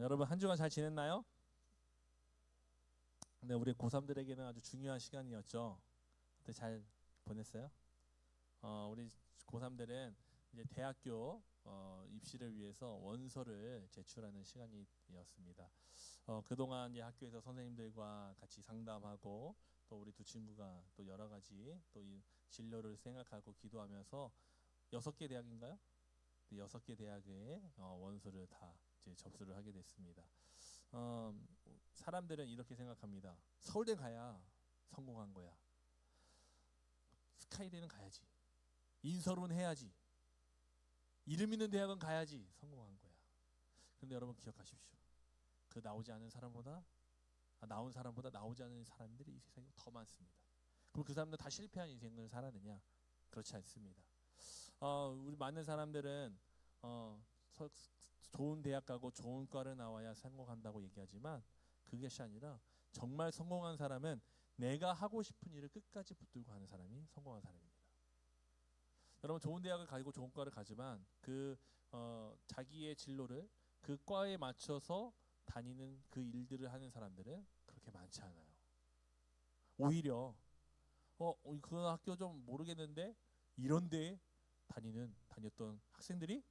여러분 한 주간 잘 지냈나요? 네, 우리 고3들에게는 아주 중요한 시간이었죠. 그때 잘 보냈어요? 우리 고3들은 이제 대학교 입시를 위해서 원서를 제출하는 시간이었습니다. 그동안 이제 학교에서 선생님들과 같이 상담하고 또 우리 두 친구가 또 여러 가지 또 이 진로를 생각하고 기도하면서 6개 대학인가요? 네, 6개 대학의 원서를 다 이제 접수를 하게 됐습니다. 어, 사람들은 이렇게 생각합니다. 서울대 가야 성공한 거야. 스카이대는 가야지. 인서울은 해야지. 이름 있는 대학은 가야지 성공한 거야. 그런데 여러분 기억하십시오. 그 나오지 않은 사람보다 나온 사람보다 나오지 않은 사람들이 이 세상에 더 많습니다. 그럼 그 사람들 다 실패한 인생을 살았느냐? 그렇지 않습니다. 우리 많은 사람들은 좋은 대학 가고 좋은 과를 나와야 성공한다고 얘기하지만 그것이 아니라 정말 성공한 사람은 내가 하고 싶은 일을 끝까지 붙들고 하는 사람이 성공한 사람입니다. 여러분 좋은 대학을 가고 좋은 과를 가지만 자기의 진로를 그 과에 맞춰서 다니는 그 일들을 하는 사람들은 그렇게 많지 않아요. 오히려 그 학교 좀 모르겠는데 이런 데에 다녔던 학생들이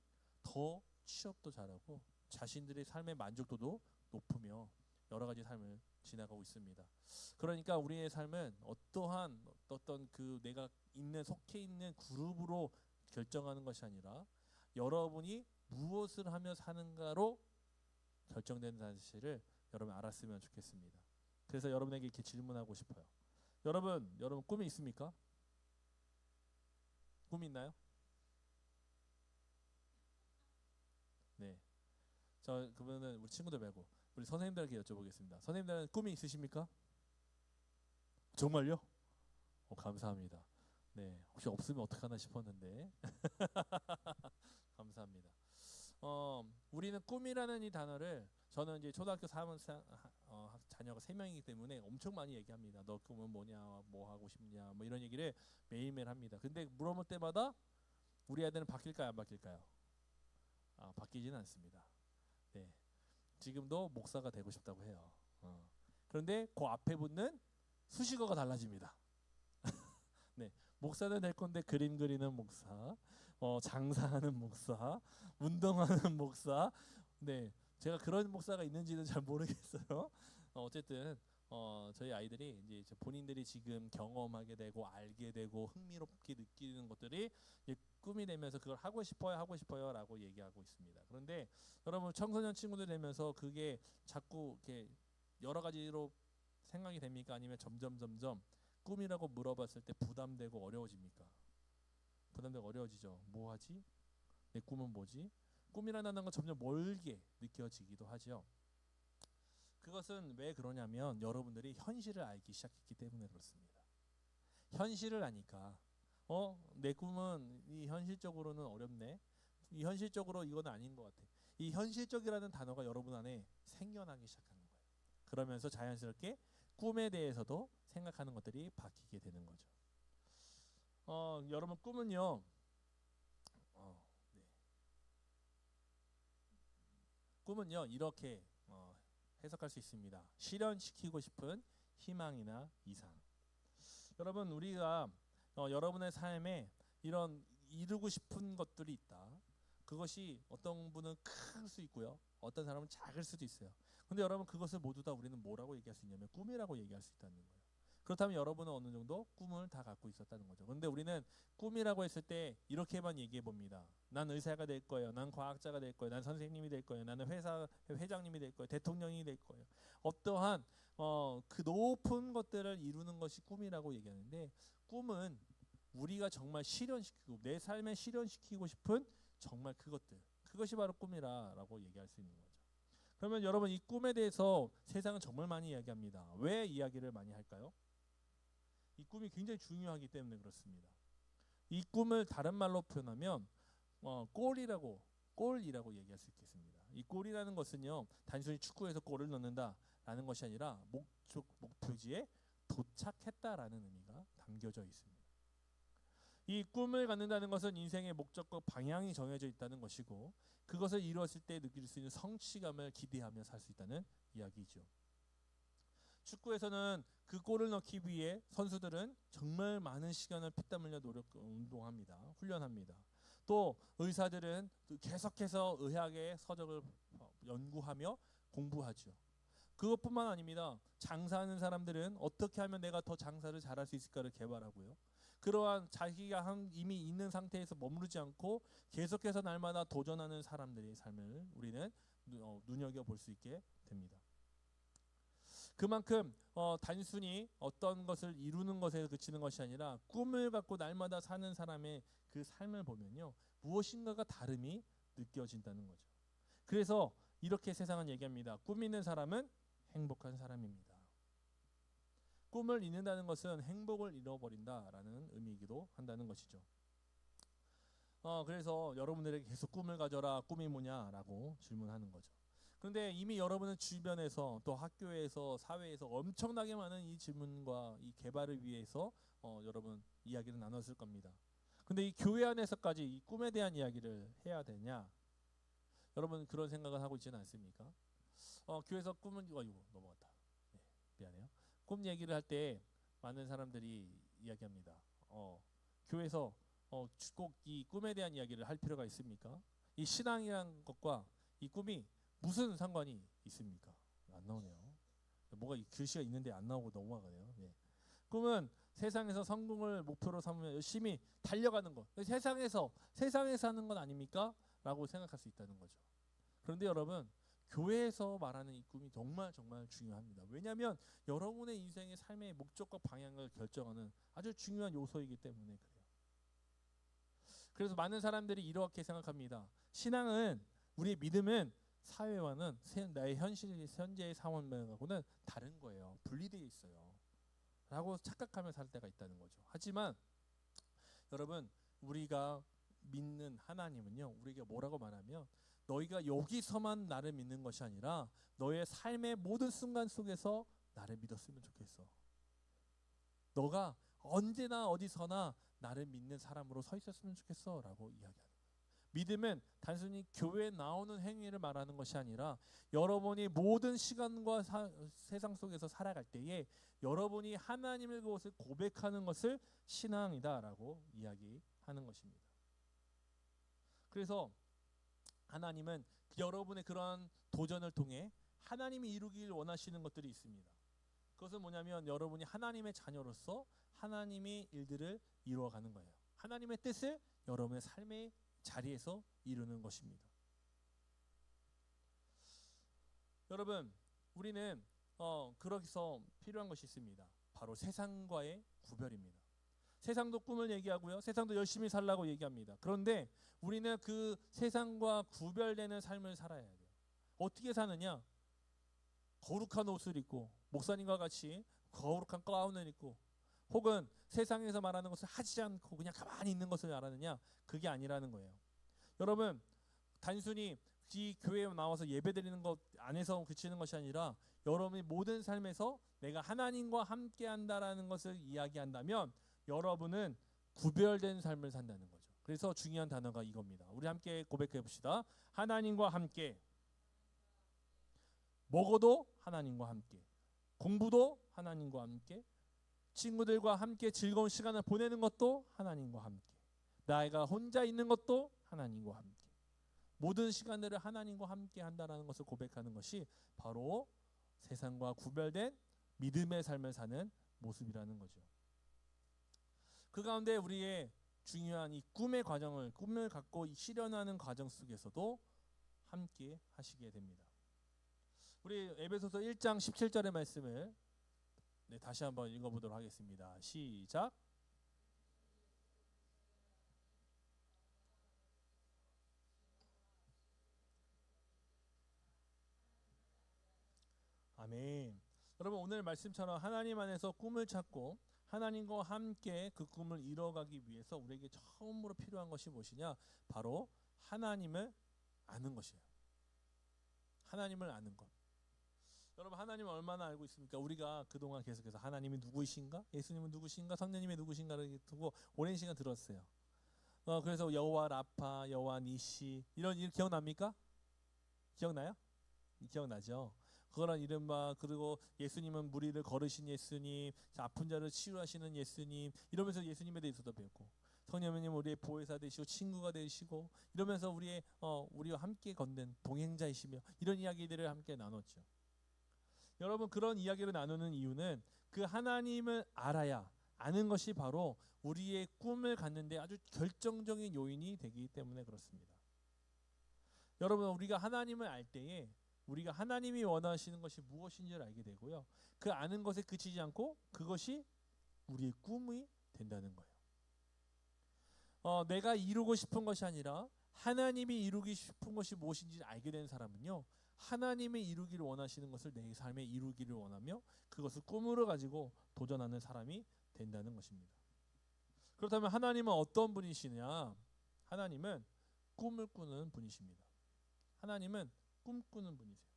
더 취업도 잘하고 자신들의 삶의 만족도도 높으며 여러 가지 삶을 지나가고 있습니다. 그러니까 우리의 삶은 어떠한 어떤 그 내가 속해 있는 그룹으로 결정하는 것이 아니라 여러분이 무엇을 하며 사는가로 결정되는 사실을 여러분 알았으면 좋겠습니다. 그래서 여러분에게 이렇게 질문하고 싶어요. 여러분 꿈이 있습니까? 꿈이 있나요? 네. 그러면은 우리 친구들 말고 우리 선생님들에게 여쭤보겠습니다. 선생님들은 꿈이 있으십니까? 정말요? 감사합니다. 네, 혹시 없으면 어떡하나 싶었는데 감사합니다. 우리는 꿈이라는 이 단어를 저는 이제 초등학교 3원 자녀가 3명이기 때문에 엄청 많이 얘기합니다. 너 꿈은 뭐냐, 뭐 하고 싶냐, 뭐 이런 얘기를 매일매일 합니다. 근데 물어볼 때마다 우리 아들은 바뀔까요, 안 바뀔까요? 바뀌지는 않습니다. 네, 지금도 목사가 되고 싶다고 해요. 그런데 그 앞에 붙는 수식어가 달라집니다. 네, 목사는 될 건데 그림 그리는 목사, 장사하는 목사, 운동하는 목사. 네, 제가 그런 목사가 있는지는 잘 모르겠어요. 어쨌든 저희 아이들이 이제 본인들이 지금 경험하게 되고 알게 되고 흥미롭게 느끼는 것들이 꿈이 되면서 그걸 하고 싶어요라고 얘기하고 있습니다. 그런데 여러분 청소년 친구들 되면서 그게 자꾸 이렇게 여러 가지로 생각이 됩니까? 아니면 점점 꿈이라고 물어봤을 때 부담되고 어려워집니까? 부담되고 어려워지죠. 뭐 하지? 내 꿈은 뭐지? 꿈이라는 건 점점 멀게 느껴지기도 하죠. 그것은 왜 그러냐면 여러분들이 현실을 알기 시작했기 때문에 그렇습니다. 현실을 아니까 내 꿈은 이 현실적으로는 어렵네. 이 현실적으로 이건 아닌 것 같아. 이 현실적이라는 단어가 여러분 안에 생겨나기 시작하는 거예요. 그러면서 자연스럽게 꿈에 대해서도 생각하는 것들이 바뀌게 되는 거죠. 여러분 꿈은요. 네. 꿈은요 이렇게 해석할 수 있습니다. 실현시키고 싶은 희망이나 이상. 여러분 우리가 여러분의 삶에 이런 이루고 싶은 것들이 있다. 그것이 어떤 분은 클 수 있고요. 어떤 사람은 작을 수도 있어요. 근데 여러분 그것을 모두 다 우리는 뭐라고 얘기할 수 있냐면 꿈이라고 얘기할 수 있다는 거예요. 그렇다면 여러분은 어느 정도 꿈을 다 갖고 있었다는 거죠. 그런데 우리는 꿈이라고 했을 때 이렇게만 얘기해 봅니다. 난 의사가 될 거예요. 난 과학자가 될 거예요. 난 선생님이 될 거예요. 나는 회사 회장님이 될 거예요. 대통령이 될 거예요. 어떠한 그 높은 것들을 이루는 것이 꿈이라고 얘기하는데 꿈은 우리가 정말 실현시키고 내 삶에 실현시키고 싶은 정말 그것이 바로 꿈이라고 얘기할 수 있는 거죠. 그러면 여러분 이 꿈에 대해서 세상은 정말 많이 이야기합니다. 왜 이야기를 많이 할까요? 이 꿈이 굉장히 중요하기 때문에 그렇습니다. 이 꿈을 다른 말로 표현하면 골이라고 얘기할 수 있겠습니다. 이 골이라는 것은요 단순히 축구에서 골을 넣는다라는 것이 아니라 목표지에 도착했다라는 의미가 담겨져 있습니다. 이 꿈을 갖는다는 것은 인생의 목적과 방향이 정해져 있다는 것이고, 그것을 이루었을 때 느낄 수 있는 성취감을 기대하며 살 수 있다는 이야기죠. 축구에서는 그 골을 넣기 위해 선수들은 정말 많은 시간을 피땀 흘려 운동합니다. 훈련합니다. 또 의사들은 계속해서 의학의 서적을 연구하며 공부하죠. 그것뿐만 아닙니다. 장사하는 사람들은 어떻게 하면 내가 더 장사를 잘할 수 있을까를 개발하고요. 그러한 자기가 이미 있는 상태에서 머무르지 않고 계속해서 날마다 도전하는 사람들의 삶을 우리는 눈여겨볼 수 있게 됩니다. 그만큼 단순히 어떤 것을 이루는 것에 그치는 것이 아니라 꿈을 갖고 날마다 사는 사람의 그 삶을 보면요, 무엇인가가 다름이 느껴진다는 거죠. 그래서 이렇게 세상은 얘기합니다. 꿈 있는 사람은 행복한 사람입니다. 꿈을 잃는다는 것은 행복을 잃어버린다라는 의미이기도 한다는 것이죠. 그래서 여러분들에게 계속 꿈을 가져라, 꿈이 뭐냐라고 질문하는 거죠. 그런데 이미 여러분은 주변에서 또 학교에서 사회에서 엄청나게 많은 이 질문과 이 개발을 위해서 여러분 이야기를 나눴을 겁니다. 근데 이 교회 안에서까지 이 꿈에 대한 이야기를 해야 되냐? 여러분 그런 생각을 하고 있지는 않습니까? 교회에서 꿈은 넘어갔다. 네, 미안해요. 꿈 얘기를 할 때 많은 사람들이 이야기합니다. 교회에서 꼭 이 꿈에 대한 이야기를 할 필요가 있습니까? 이 신앙이란 것과 이 꿈이 무슨 상관이 있습니까? 안 나오네요. 뭐가 글씨가 있는데 안 나오고 넘어가네요. 네. 꿈은 세상에서 성공을 목표로 삼으며 열심히 달려가는 것. 세상에서 하는 건 아닙니까? 라고 생각할 수 있다는 거죠. 그런데 여러분, 교회에서 말하는 이 꿈이 정말 중요합니다. 왜냐하면 여러분의 인생의 삶의 목적과 방향을 결정하는 아주 중요한 요소이기 때문에 그래요. 그래서 많은 사람들이 이렇게 생각합니다. 신앙은, 우리의 믿음은 사회와는 나의 현재의 상황하고는 다른 거예요. 분리되어 있어요. 라고 착각하며 살 때가 있다는 거죠. 하지만 여러분, 우리가 믿는 하나님은요, 우리에게 뭐라고 말하면 너희가 여기서만 나를 믿는 것이 아니라 너의 삶의 모든 순간 속에서 나를 믿었으면 좋겠어. 너가 언제나 어디서나 나를 믿는 사람으로 서 있었으면 좋겠어 라고 이야기하는 거예요. 믿음은 단순히 교회에 나오는 행위를 말하는 것이 아니라 여러분이 모든 시간과 세상 속에서 살아갈 때에 여러분이 하나님의 것을 고백하는 것을 신앙이다 라고 이야기하는 것입니다. 그래서 하나님은 여러분의 그러한 도전을 통해 하나님이 이루길 원하시는 것들이 있습니다. 그것은 뭐냐면 여러분이 하나님의 자녀로서 하나님의 일들을 이루어가는 거예요. 하나님의 뜻을 여러분의 삶의 자리에서 이루는 것입니다. 여러분, 우리는 그래서 필요한 것이 있습니다. 바로 세상과의 구별입니다. 세상도 꿈을 얘기하고요. 세상도 열심히 살라고 얘기합니다. 그런데 우리는 그 세상과 구별되는 삶을 살아야 돼요. 어떻게 사느냐? 거룩한 옷을 입고 목사님과 같이 거룩한 가운을 입고 혹은 세상에서 말하는 것을 하지 않고 그냥 가만히 있는 것을 말하느냐? 그게 아니라는 거예요. 여러분, 단순히 이 교회에 나와서 예배드리는 것 안에서 그치는 것이 아니라 여러분의 모든 삶에서 내가 하나님과 함께 한다라는 것을 이야기한다면 여러분은 구별된 삶을 산다는 거죠. 그래서 중요한 단어가 이겁니다. 우리 함께 고백해 봅시다. 하나님과 함께, 먹어도 하나님과 함께, 공부도 하나님과 함께, 친구들과 함께 즐거운 시간을 보내는 것도 하나님과 함께, 나이가 혼자 있는 것도 하나님과 함께, 모든 시간들을 하나님과 함께 한다는 것을 고백하는 것이 바로 세상과 구별된 믿음의 삶을 사는 모습이라는 거죠. 그 가운데 우리의 중요한 이 꿈의 과정을, 꿈을 갖고 실현하는 과정 속에서도 함께 하시게 됩니다. 우리 에베소서 1장 17절의 말씀을 다시 한번 읽어보도록 하겠습니다. 시작. 아멘. 여러분, 오늘 말씀처럼 하나님 안에서 꿈을 찾고 하나님과 함께 그 꿈을 이뤄가기 위해서 우리에게 처음으로 필요한 것이 무엇이냐? 바로 하나님을 아는 것이에요. 하나님을 아는 것. 여러분 하나님을 얼마나 알고 있습니까? 우리가 그동안 계속해서 하나님이 누구이신가? 예수님은 누구신가? 성령님이 누구신가를 두고 오랜 시간 들었어요. 그래서 여호와 라파, 여호와 니시 이런 이름 기억납니까? 기억나요? 기억나죠? 그거란 이른바 그리고 예수님은 무리를 걸으신 예수님, 아픈 자를 치유하시는 예수님 이러면서 예수님에 대해서도 배웠고 성령님 우리의 보혜사 되시고 친구가 되시고 이러면서 우리와 함께 걷는 동행자이시며 이런 이야기들을 함께 나눴죠. 여러분 그런 이야기를 나누는 이유는 그 하나님을 알아야 아는 것이 바로 우리의 꿈을 갖는데 아주 결정적인 요인이 되기 때문에 그렇습니다. 여러분 우리가 하나님을 알 때에 우리가 하나님이 원하시는 것이 무엇인지를 알게 되고요. 그 아는 것에 그치지 않고 그것이 우리의 꿈이 된다는 거예요. 내가 이루고 싶은 것이 아니라 하나님이 이루기 싶은 것이 무엇인지 알게 된 사람은요. 하나님의 이루기를 원하시는 것을 내 삶에 이루기를 원하며 그것을 꿈으로 가지고 도전하는 사람이 된다는 것입니다. 그렇다면 하나님은 어떤 분이시냐? 하나님은 꿈을 꾸는 분이십니다. 하나님은 꿈꾸는 분이세요.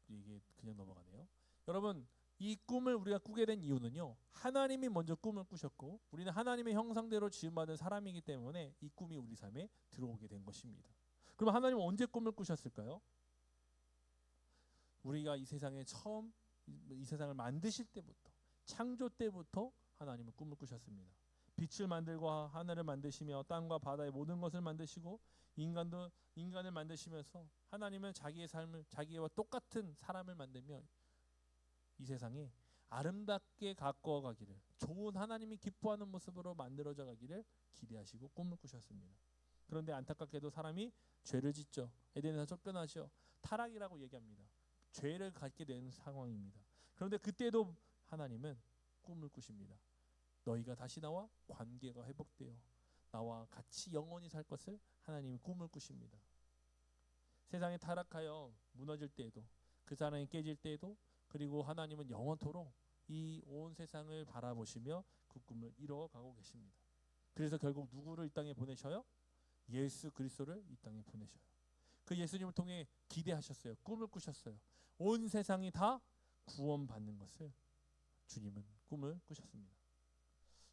이게 그냥 넘어가네요. 여러분 이 꿈을 우리가 꾸게 된 이유는요. 하나님이 먼저 꿈을 꾸셨고 우리는 하나님의 형상대로 지음받은 사람이기 때문에 이 꿈이 우리 삶에 들어오게 된 것입니다. 그럼 하나님은 언제 꿈을 꾸셨을까요? 우리가 이 세상에 처음 이 세상을 만드실 때부터 창조 때부터 하나님은 꿈을 꾸셨습니다. 빛을 만들고 하늘을 만드시며 땅과 바다의 모든 것을 만드시고 인간을 만드시면서 하나님은 자기의 삶을 자기와 똑같은 사람을 만들며 이 세상에 아름답게 가꾸어 가기를 좋은 하나님이 기뻐하는 모습으로 만들어져 가기를 기대하시고 꿈을 꾸셨습니다. 그런데 안타깝게도 사람이 죄를 짓죠. 에덴에서 쫓겨나죠. 타락이라고 얘기합니다. 죄를 갖게 된 상황입니다. 그런데 그때도 하나님은 꿈을 꾸십니다. 너희가 다시 나와 관계가 회복되어 나와 같이 영원히 살 것을 하나님이 꿈을 꾸십니다. 세상에 타락하여 무너질 때에도 그 사랑이 깨질 때에도 그리고 하나님은 영원토록 이 온 세상을 바라보시며 그 꿈을 이뤄가고 계십니다. 그래서 결국 누구를 이 땅에 보내셔요? 예수 그리스도를 이 땅에 보내셔요. 그 예수님을 통해 기대하셨어요. 꿈을 꾸셨어요. 온 세상이 다 구원받는 것을 주님은 꿈을 꾸셨습니다.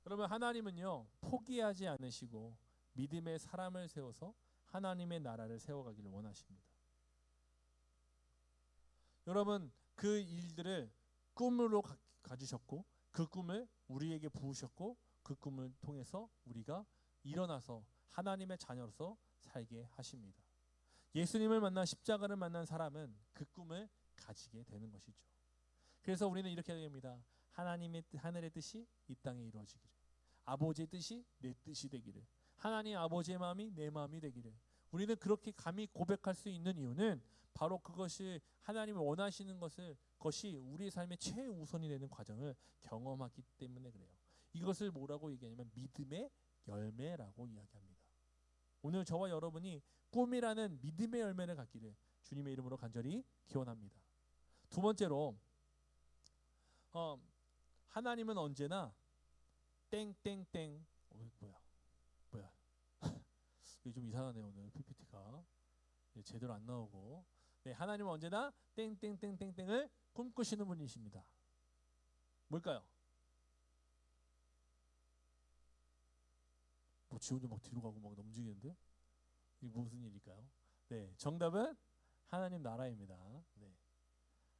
여러분 하나님은요 포기하지 않으시고 믿음의 사람을 세워서 하나님의 나라를 세워가기를 원하십니다. 여러분 그 일들을 꿈으로 가지셨고 그 꿈을 우리에게 부으셨고 그 꿈을 통해서 우리가 일어나서 하나님의 자녀로서 살게 하십니다. 예수님을 만나 십자가를 만난 사람은 그 꿈을 가지게 되는 것이죠. 그래서 우리는 이렇게 됩니다. 하나님의 하늘의 뜻이 이 땅에 이루어지기를 아버지의 뜻이 내 뜻이 되기를 하나님 아버지의 마음이 내 마음이 되기를 우리는 그렇게 감히 고백할 수 있는 이유는 바로 그것이 하나님이 원하시는 것이 우리의 삶의 최우선이 되는 과정을 경험하기 때문에 그래요. 이것을 뭐라고 얘기하냐면 믿음의 열매라고 이야기합니다. 오늘 저와 여러분이 꿈이라는 믿음의 열매를 갖기를 주님의 이름으로 간절히 기원합니다. 두 번째로 하나님은 언제나 땡땡땡 뭐야 이게 좀 이상하네요. 오늘 PPT가 제대로 안 나오고 하나님은 언제나 땡땡땡땡땡을 꿈꾸시는 분이십니다. 뭘까요? 지 혼자 막 뒤로 가고 막 넘지겠는데 이게 무슨 일일까요? 정답은 하나님 나라입니다.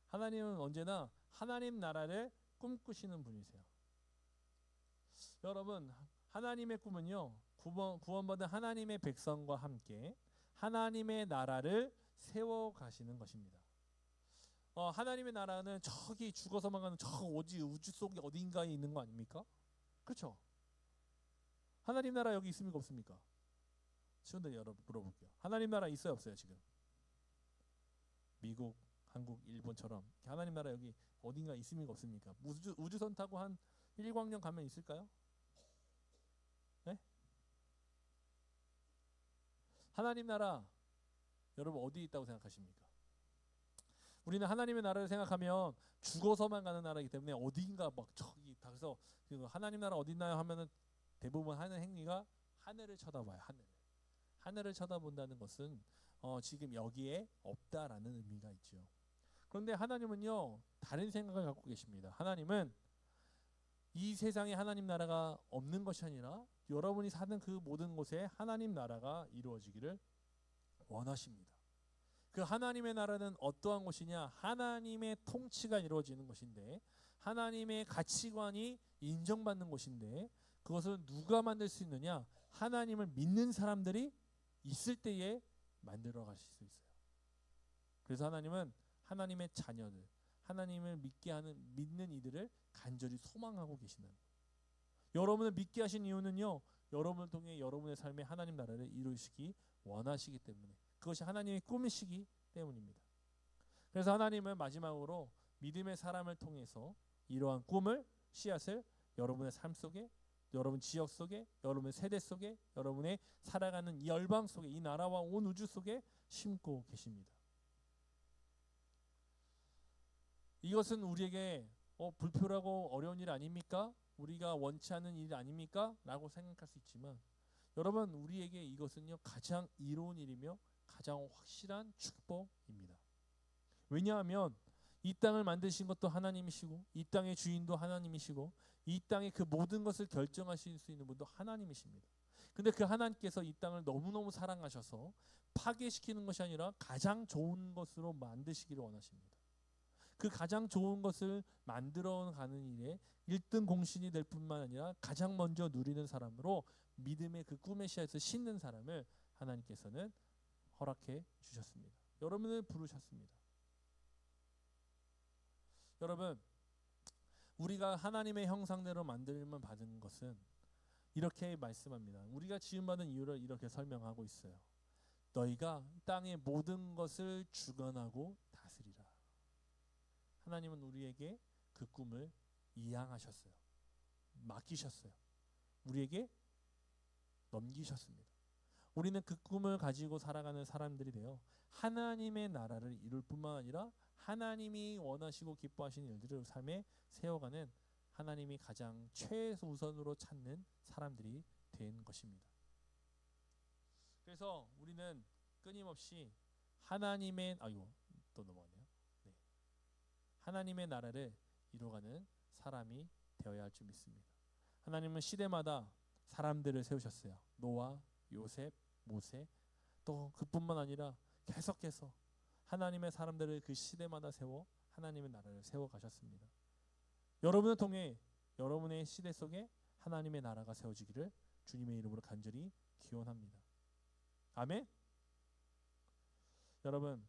하나님은 언제나 하나님 나라를 꿈꾸시는 분이세요. 여러분 하나님의 꿈은요 구원받은 하나님의 백성과 함께 하나님의 나라를 세워가시는 것입니다. 하나님의 나라는 저기 죽어서만 가는 저 우주 속에 어딘가에 있는 거 아닙니까? 그렇죠? 하나님 나라 여기 있습니까 없습니까? 친구들 여러분 물어볼게요. 하나님 나라 있어요 없어요 지금? 미국, 한국, 일본처럼 하나님 나라 여기 어딘가 있습니까 없습니까? 우주선 타고 한 1광년 가면 있을까요? 네? 하나님 나라 여러분 어디 있다고 생각하십니까? 우리는 하나님의 나라를 생각하면 죽어서만 가는 나라이기 때문에 어딘가 막 저기 다 그래서 하나님 나라 어디 있나요 하면은 대부분 하는 행위가 하늘을 쳐다봐요. 하늘을 쳐다본다는 것은 지금 여기에 없다라는 의미가 있죠. 그런데 하나님은요 다른 생각을 갖고 계십니다. 하나님은 이 세상에 하나님 나라가 없는 것이 아니라 여러분이 사는 그 모든 곳에 하나님 나라가 이루어지기를 원하십니다. 그 하나님의 나라는 어떠한 곳이냐? 하나님의 통치가 이루어지는 것인데, 하나님의 가치관이 인정받는 곳인데, 그것을 누가 만들 수 있느냐? 하나님을 믿는 사람들이 있을 때에 만들어 가실 수 있어요. 그래서 하나님은 하나님의 자녀들, 하나님을 믿는 이들을 간절히 소망하고 계시는 거예요. 여러분을 믿게 하신 이유는요, 여러분을 통해 여러분의 삶에 하나님 나라를 이루시기 원하시기 때문에, 그것이 하나님의 꿈이시기 때문입니다. 그래서 하나님은 마지막으로 믿음의 사람을 통해서 이러한 꿈을, 씨앗을 여러분의 삶 속에, 여러분 지역 속에, 여러분의 세대 속에, 여러분의 살아가는 이 열방 속에, 이 나라와 온 우주 속에 심고 계십니다. 이것은 우리에게 불편하고 어려운 일 아닙니까? 우리가 원치 않는 일 아닙니까? 라고 생각할 수 있지만, 여러분, 우리에게 이것은요 가장 이로운 일이며 가장 확실한 축복입니다. 왜냐하면 이 땅을 만드신 것도 하나님이시고, 이 땅의 주인도 하나님이시고, 이 땅의 그 모든 것을 결정하실 수 있는 분도 하나님이십니다. 근데 그 하나님께서 이 땅을 너무너무 사랑하셔서 파괴시키는 것이 아니라 가장 좋은 것으로 만드시기를 원하십니다. 그 가장 좋은 것을 만들어가는 일에 1등 공신이 될 뿐만 아니라 가장 먼저 누리는 사람으로 믿음의 그 꿈의 씨앗을 심는 사람을 하나님께서는 허락해 주셨습니다. 여러분을 부르셨습니다. 여러분, 우리가 하나님의 형상대로 만들면 받은 것은 이렇게 말씀합니다. 우리가 지음받은 이유를 이렇게 설명하고 있어요. 너희가 땅의 모든 것을 주관하고 다스리라. 하나님은 우리에게 그 꿈을 이양하셨어요. 맡기셨어요. 우리에게 넘기셨습니다. 우리는 그 꿈을 가지고 살아가는 사람들이 되어 하나님의 나라를 이룰 뿐만 아니라 하나님이 원하시고 기뻐하시는 일들을 삶에 세워가는, 하나님이 가장 최우선으로 찾는 사람들이 된 것입니다. 그래서 우리는 끊임없이 하나님의 또 넘어가네요. 네. 하나님의 나라를 이루어가는 사람이 되어야 할 줄 믿습니다. 하나님은 시대마다 사람들을 세우셨어요. 노아, 요셉, 모세, 또 그뿐만 아니라 계속해서 하나님의 사람들을 그 시대마다 세워 하나님의 나라를 세워 가셨습니다. 여러분을 통해 여러분의 시대 속에 하나님의 나라가 세워지기를 주님의 이름으로 간절히 기원합니다. 아멘. 여러분,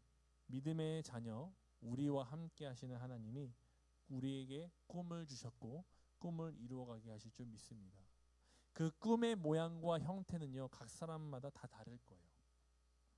믿음의 자녀, 우리와 함께 하시는 하나님이 우리에게 꿈을 주셨고 꿈을 이루어가게 하실 줄 믿습니다. 그 꿈의 모양과 형태는요 각 사람마다 다 다를 거예요.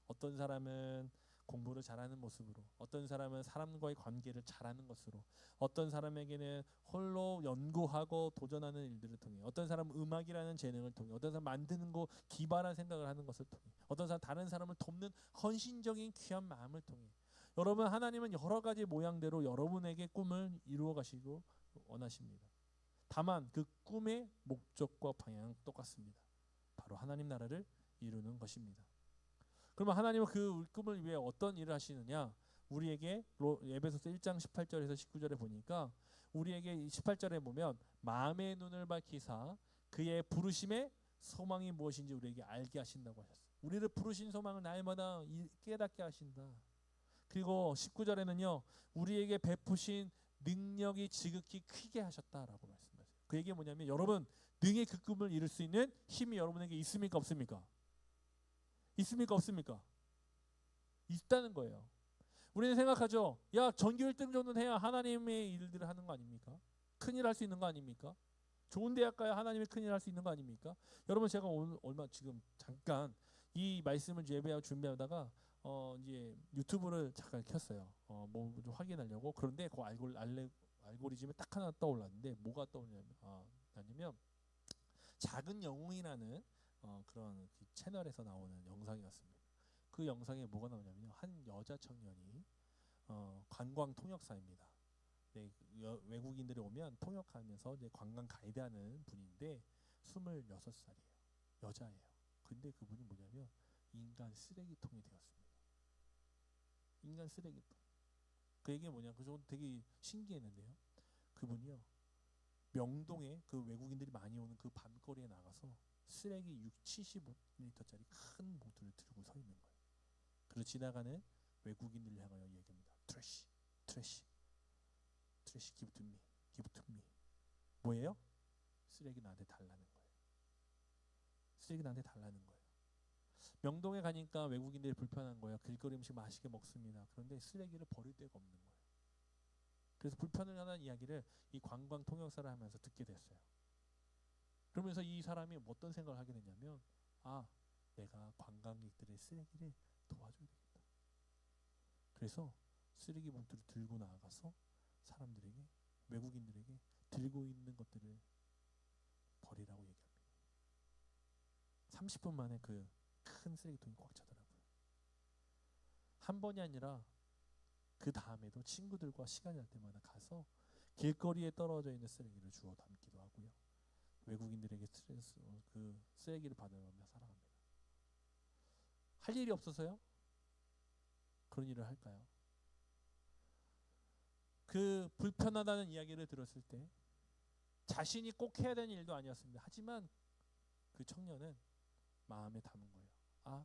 어떤 사람은 공부를 잘하는 모습으로, 어떤 사람은 사람과의 관계를 잘하는 것으로, 어떤 사람에게는 홀로 연구하고 도전하는 일들을 통해, 어떤 사람은 음악이라는 재능을 통해, 어떤 사람은 만드는 거 기발한 생각을 하는 것을 통해, 어떤 사람은 다른 사람을 돕는 헌신적인 귀한 마음을 통해, 여러분, 하나님은 여러 가지 모양대로 여러분에게 꿈을 이루어 가시고 원하십니다. 다만 그 꿈의 목적과 방향은 똑같습니다. 바로 하나님 나라를 이루는 것입니다. 그러면 하나님은 그 꿈을 위해 어떤 일을 하시느냐? 우리에게 에베소서 1장 18절에서 19절에 보니까 우리에게 18절에 보면 마음의 눈을 밝히사 그의 부르심의 소망이 무엇인지 우리에게 알게 하신다고 하셨어요. 우리를 부르신 소망을 날마다 깨닫게 하신다. 그리고 19절에는요. 우리에게 베푸신 능력이 지극히 크게 하셨다라고 말씀하세요. 그 얘기가 뭐냐면 여러분, 능히 그 꿈을 이룰 수 있는 힘이 여러분에게 있습니까? 없습니까? 있습니까? 없습니까? 있다는 거예요. 우리는 생각하죠. 야, 전교 1등 정도는 해야 하나님의 일들을 하는 거 아닙니까? 큰일 할 수 있는 거 아닙니까? 좋은 대학 가야 하나님의 큰일 할 수 있는 거 아닙니까? 여러분, 제가 오늘 지금 잠깐 이 말씀을 예배하고 준비하다가 이제 유튜브를 잠깐 켰어요. 뭐 좀 확인하려고. 그런데 그 알고리즘에 딱 하나 떠올랐는데 뭐가 떠올랐냐면 작은 영웅이라는 그런 그 채널에서 나오는 영상이었습니다. 그 영상에 뭐가 나오냐면요, 한 여자 청년이 관광 통역사입니다. 네, 외국인들이 오면 통역하면서 이제 관광 가이드하는 분인데 26살이에요. 여자예요. 근데 그분이 뭐냐면 인간 쓰레기통이 되었습니다. 인간 쓰레기통. 그 얘기가 뭐냐? 그저 되게 신기했는데요. 그분이요, 명동에 그 외국인들이 많이 오는 그 밤거리에 나가서 쓰레기 75리터짜리 큰 봉투를 들고 서 있는 거예요. 그리고 지나가는 외국인들을 향하여 얘기합니다. 트래시, 트래시, 트래시, give to me, give to me. 뭐예요? 쓰레기 나한테 달라는 거예요. 쓰레기 나한테 달라는 거예요. 명동에 가니까 외국인들이 불편한 거예요. 길거리 음식 맛있게 먹습니다. 그런데 쓰레기를 버릴 데가 없는 거예요. 그래서 불편을 하는 이야기를 이 관광 통역사를 하면서 듣게 됐어요. 그러면서 이 사람이 어떤 생각을 하게 됐냐면, 아, 내가 관광객들의 쓰레기를 도와줘야 되겠다. 그래서 쓰레기 봉투를 들고 나가서 사람들에게, 외국인들에게 들고 있는 것들을 버리라고 얘기합니다. 30분 만에 그 큰 쓰레기통이 꽉 차더라고요. 한 번이 아니라 그 다음에도 친구들과 시간이 날 때마다 가서 길거리에 떨어져 있는 쓰레기를 주워 담기도 하고요. 외국인들에게 그 쓰레기를 받으며 살아갑니다. 할 일이 없어서요? 그런 일을 할까요? 그 불편하다는 이야기를 들었을 때 자신이 꼭 해야 되는 일도 아니었습니다. 하지만 그 청년은 마음에 담은 거예요. 아,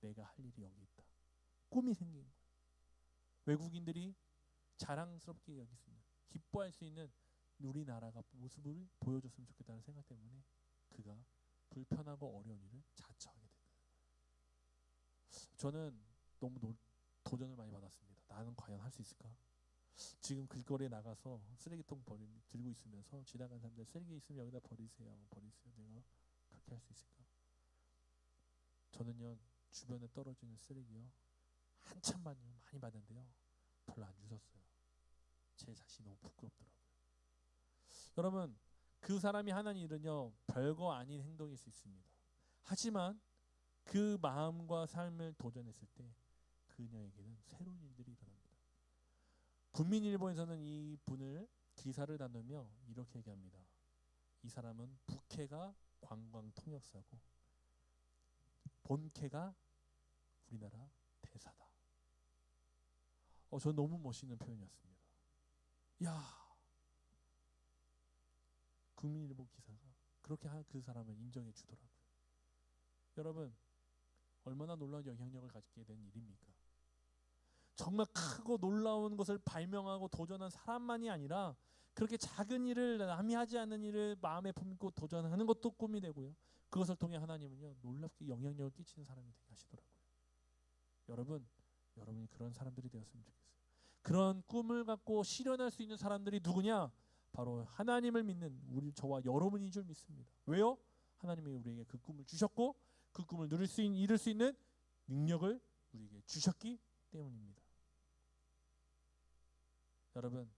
내가 할 일이 여기 있다. 꿈이 생긴 거예요. 외국인들이 자랑스럽게 여길 수 있는, 기뻐할 수 있는 우리나라가 모습을 보여줬으면 좋겠다는 생각 때문에 그가 불편하고 어려운 일을 자처하게 된 거예요. 저는 너무 도전을 많이 받았습니다. 나는 과연 할 수 있을까? 지금 길거리에 나가서 쓰레기통 들고 있으면서 지나가는 사람들 쓰레기 있으면 여기다 버리세요. 버리세요. 내가 그렇게 할 수 있을까? 저는요, 주변에 떨어지는 쓰레기요, 한참 많이 봤는데요, 별로 안 주웠어요. 제 자신이 너무 부끄럽더라고요. 여러분, 그 사람이 하는 일은요, 별거 아닌 행동일 수 있습니다. 하지만 그 마음과 삶을 도전했을 때 그녀에게는 새로운 일들이 일어납니다. 국민일보에서는 이 분을 기사를 나누며 이렇게 얘기합니다. 이 사람은 부캐가 관광 통역사고 본캐가 우리나라 대사다. 전 너무 멋있는 표현이었습니다. 야, 국민일보 기사가 그렇게 그 사람을 인정해 주더라고요. 여러분, 얼마나 놀라운 영향력을 가지게 된 일입니까? 정말 크고 놀라운 것을 발명하고 도전한 사람만이 아니라 그렇게 작은 일을, 남이 하지 않는 일을 마음에 품고 도전하는 것도 꿈이 되고요. 그것을 통해 하나님은요, 놀랍게 영향력을 끼치는 사람이 되게 하시더라고요. 여러분이 그런 사람들이 되었으면 좋겠어요. 그런 꿈을 갖고 실현할 수 있는 사람들이 누구냐? 바로 하나님을 믿는 저와 여러분인 줄 믿습니다. 왜요? 하나님이 우리에게 그 꿈을 주셨고 그 꿈을 이룰 수 있는 능력을 우리에게 주셨기 때문입니다. 여러분,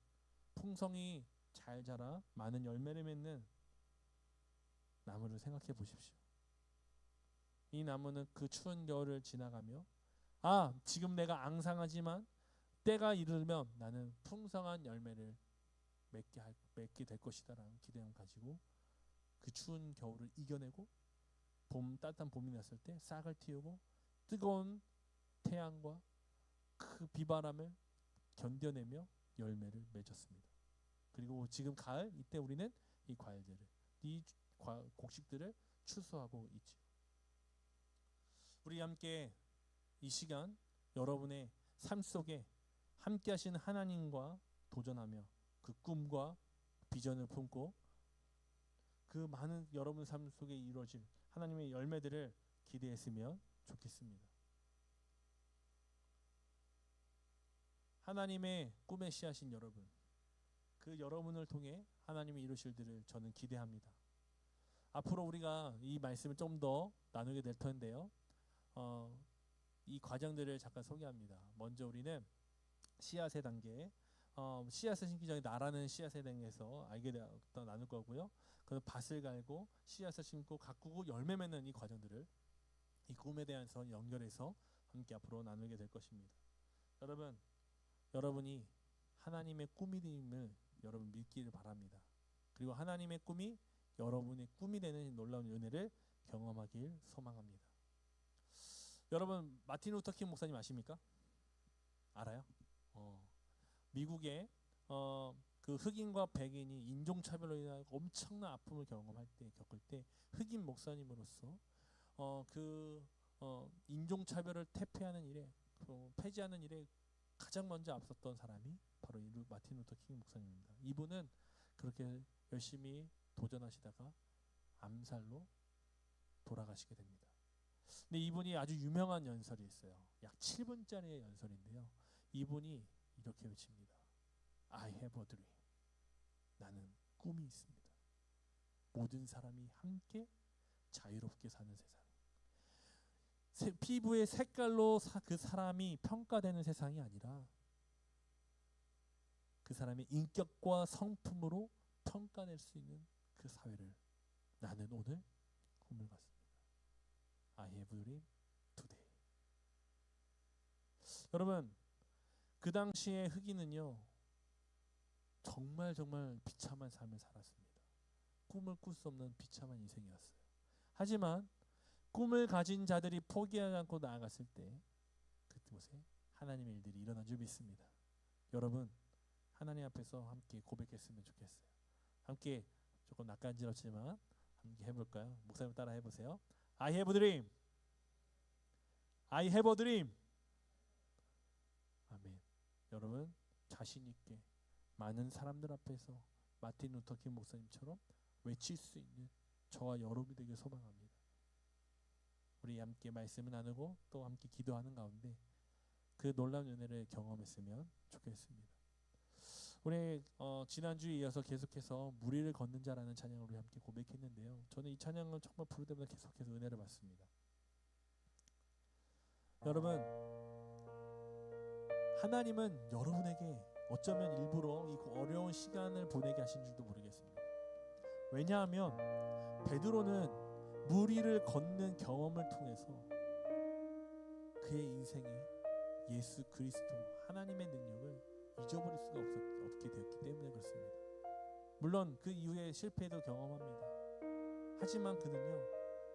풍성이 잘 자라 많은 열매를 맺는 나무를 생각해 보십시오. 이 나무는 그 추운 겨울을 지나가며, 지금 내가 앙상하지만 때가 이르면 나는 풍성한 열매를 맺게 될 것이다라는 기대감을 가지고 그 추운 겨울을 이겨내고 따뜻한 봄이 났을 때 싹을 틔우고 뜨거운 태양과 그 비바람을 견뎌내며 열매를 맺었습니다. 그리고 지금 가을, 이때 우리는 이 과일들을, 이 곡식들을 추수하고 있죠. 우리 함께 이 시간 여러분의 삶 속에 함께 하시는 하나님과 도전하며 그 꿈과 비전을 품고 그 많은 여러분 삶 속에 이루어질 하나님의 열매들을 기대했으면 좋겠습니다. 하나님의 꿈에 씨앗인 여러분, 그 여러분을 통해 하나님이 이루실 일을 저는 기대합니다. 앞으로 우리가 이 말씀을 좀 더 나누게 될 텐데요. 이 과정들을 잠깐 소개합니다. 먼저 우리는 씨앗의 단계, 씨앗을 심기 전에 나라는 씨앗에 대해서 나눌 거고요. 그 밭을 갈고 씨앗을 심고 가꾸고 열매 맺는 이 과정들을 이 꿈에 대해서 연결해서 함께 앞으로 나누게 될 것입니다. 여러분이 하나님의 꿈임을 여러분 믿기를 바랍니다. 그리고 하나님의 꿈이 여러분의 꿈이 되는 놀라운 은혜를 경험하길 소망합니다. 여러분, 마틴 루터 킹 목사님 아십니까? 알아요? 미국의 그 흑인과 백인이 인종차별로 인한 엄청난 아픔을 겪을 때 흑인 목사님으로서 인종차별을 퇴폐하는 일에 폐지하는 일에 가장 먼저 앞섰던 사람이 바로 마틴 루터 킹 목사님입니다. 이분은 그렇게 열심히 도전하시다가 암살로 돌아가시게 됩니다. 근데 이분이 아주 유명한 연설이 있어요. 약 7분짜리의 연설인데요. 이분이 이렇게 외칩니다. I have a dream. 나는 꿈이 있습니다. 모든 사람이 함께 자유롭게 사는 세상. 피부의 색깔로 그 사람이 평가되는 세상이 아니라 그 사람의 인격과 성품으로 평가될 수 있는 그 사회를 나는 오늘 꿈을 봤습니다. I have a dream today. 여러분, 그 당시에 흑인은요 정말 비참한 삶을 살았습니다. 꿈을 꿀 수 없는 비참한 인생이었어요. 하지만 꿈을 가진 자들이 포기하지 않고 나아갔을 때 그곳에 하나님의 일들이 일어난 줄 믿습니다. 여러분, 하나님 앞에서 함께 고백했으면 좋겠어요. 함께 조금 낯간지럽지만 함께 해볼까요? 목사님 따라 해보세요. I have a dream. I have a dream. 아멘. 여러분, 자신 있게 많은 사람들 앞에서 마틴 루터 킹 목사님처럼 외칠 수 있는 저와 여러분이 되길 소망합니다. 우리 함께 말씀을 나누고 또 함께 기도하는 가운데 그 놀라운 은혜를 경험했으면 좋겠습니다. 우리 지난주에 이어서 계속해서 무리를 걷는 자라는 찬양을 우리 함께 고백했는데요. 저는 이 찬양을 정말 부를 때마다 계속해서 은혜를 받습니다. 여러분, 하나님은 여러분에게 어쩌면 일부러 이 어려운 시간을 보내게 하신 줄도 모르겠습니다. 왜냐하면 베드로는 무리를 걷는 경험을 통해서 그의 인생에 예수 그리스도 하나님의 능력을 잊어버릴 수가 없게 되었기 때문에 그렇습니다. 물론 그 이후에 실패도 경험합니다. 하지만 그는요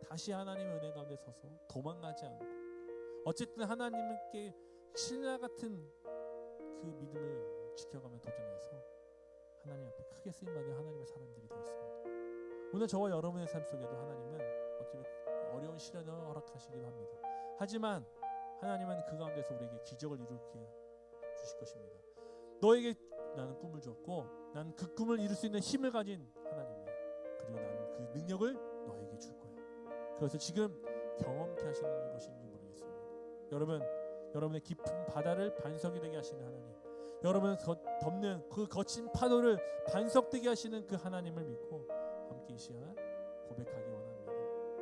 다시 하나님의 은혜 가운데 서서 도망가지 않고 어쨌든 하나님께 신라 같은 그 믿음을 지켜가며 도전해서 하나님 앞에 크게 쓰임받는 하나님의 사람들이 되었습니다. 오늘 저와 여러분의 삶 속에도 하나님은 어쩌면 어려운 시련을 허락하시기도 합니다. 하지만 하나님은 그 가운데서 우리에게 기적을 이루게 주실 것입니다. 너에게 나는 꿈을 줬고 나는 그 꿈을 이룰 수 있는 힘을 가진 하나님이야. 그리고 나는 그 능력을 너에게 줄 거야. 그래서 지금 경험케 하시는 것인지 모르겠습니다. 여러분, 여러분의 깊은 바다를 반석이 되게 하시는 하나님, 여러분을 덮는 그 거친 파도를 반석되게 하시는 그 하나님을 믿고 함께 이 시간 고백하기 원합니다.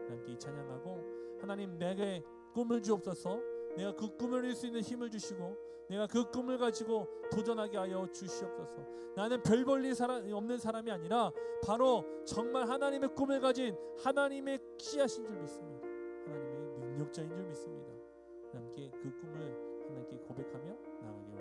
함께 이 찬양하고 하나님 내게 꿈을 주옵소서. 내가 그 꿈을 이룰 수 있는 힘을 주시고 내가 그 꿈을 가지고 도전하게 하여 주시옵소서. 나는 별 볼 일 없는 사람이 아니라 바로 정말 하나님의 꿈을 가진 하나님의 씨앗인 줄 믿습니다. 하나님의 능력자인 줄 믿습니다. 함께 그 꿈을 하나님께 고백하며 나아가기